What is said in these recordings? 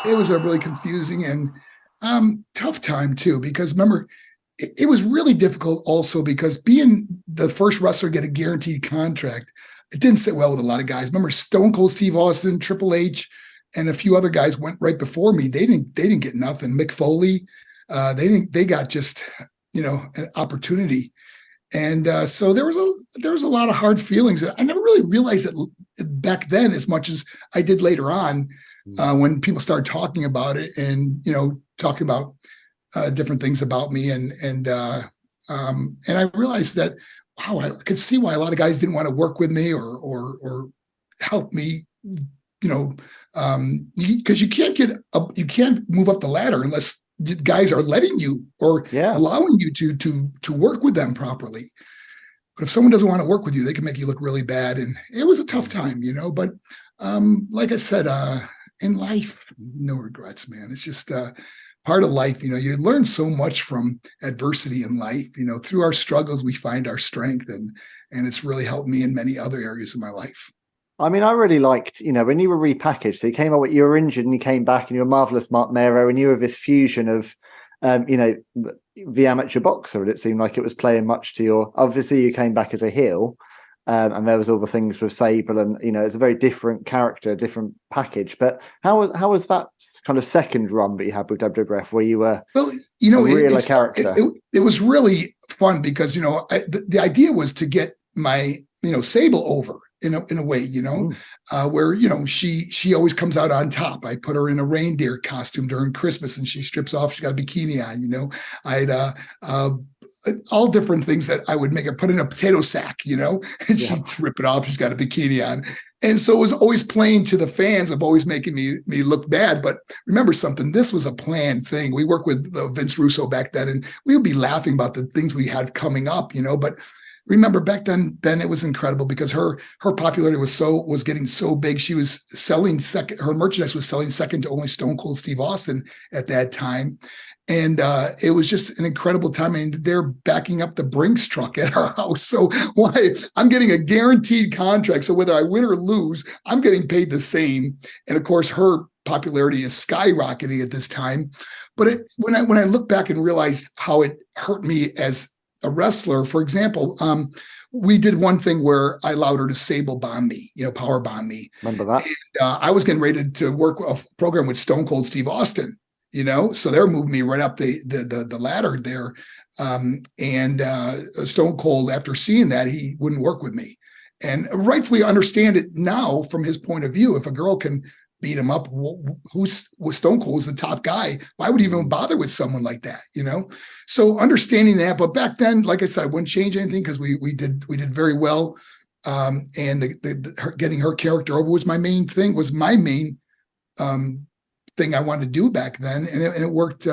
it was a really confusing and tough time too, because remember, it was really difficult also because being the first wrestler to get a guaranteed contract, it didn't sit well with a lot of guys. Remember Stone Cold Steve Austin, Triple H, and a few other guys went right before me. They didn't get nothing. Mick Foley, they got just, an opportunity. And so there was a lot of hard feelings. I never really realized it back then as much as I did later on, when people started talking about it and talking about different things about me, and I realized that wow, I could see why a lot of guys didn't want to work with me or help me, because you can't move up the ladder unless guys are letting you or allowing you to work with them properly. But if someone doesn't want to work with you, they can make you look really bad. And it was a tough time, but like I said, in life, no regrets, man. It's just part of life. You learn so much from adversity in life. Through our struggles, we find our strength, and it's really helped me in many other areas of my life. I mean, I really liked, when you were repackaged, so you came out, you were injured and you came back and you were marvelous Marc Mero, and you were this fusion of, the amateur boxer, and it seemed like it was playing much to your, obviously you came back as a heel, and there was all the things with Sable, and, it's a very different character, different package. But how was that kind of second run that you had with WWF where you were a realer character? It was really fun because, the idea was to get my, Sable over in a way, where, she always comes out on top. I put her in a reindeer costume during Christmas and she strips off. She's got a bikini on, I'd, all different things that I would make her put in a potato sack, and she'd rip it off. She's got a bikini on. And so it was always playing to the fans of always making me look bad. But remember something, this was a planned thing. We worked with Vince Russo back then, and we would be laughing about the things we had coming up, but remember back then, Ben, it was incredible because her popularity was getting so big. She was selling her merchandise was selling second to only Stone Cold Steve Austin at that time. And it was just an incredible time. And they're backing up the Brinks truck at our house. So I'm getting a guaranteed contract. So whether I win or lose, I'm getting paid the same. And of course, her popularity is skyrocketing at this time. But when I look back and realize how it hurt me as a wrestler, for example, we did one thing where I allowed her to Sable bomb me, power bomb me. Remember that? And, I was getting ready to work a program with Stone Cold Steve Austin, so they're moving me right up the ladder there. And Stone Cold, after seeing that, he wouldn't work with me. And rightfully understand it now from his point of view. If a girl can beat him up, Stone Cold was the top guy. Why would he even bother with someone like that? So understanding that, but back then, like I said, I wouldn't change anything because we did very well. And getting her character over was my main thing. Thing I wanted to do back then, and it worked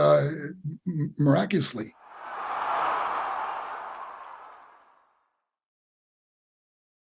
miraculously.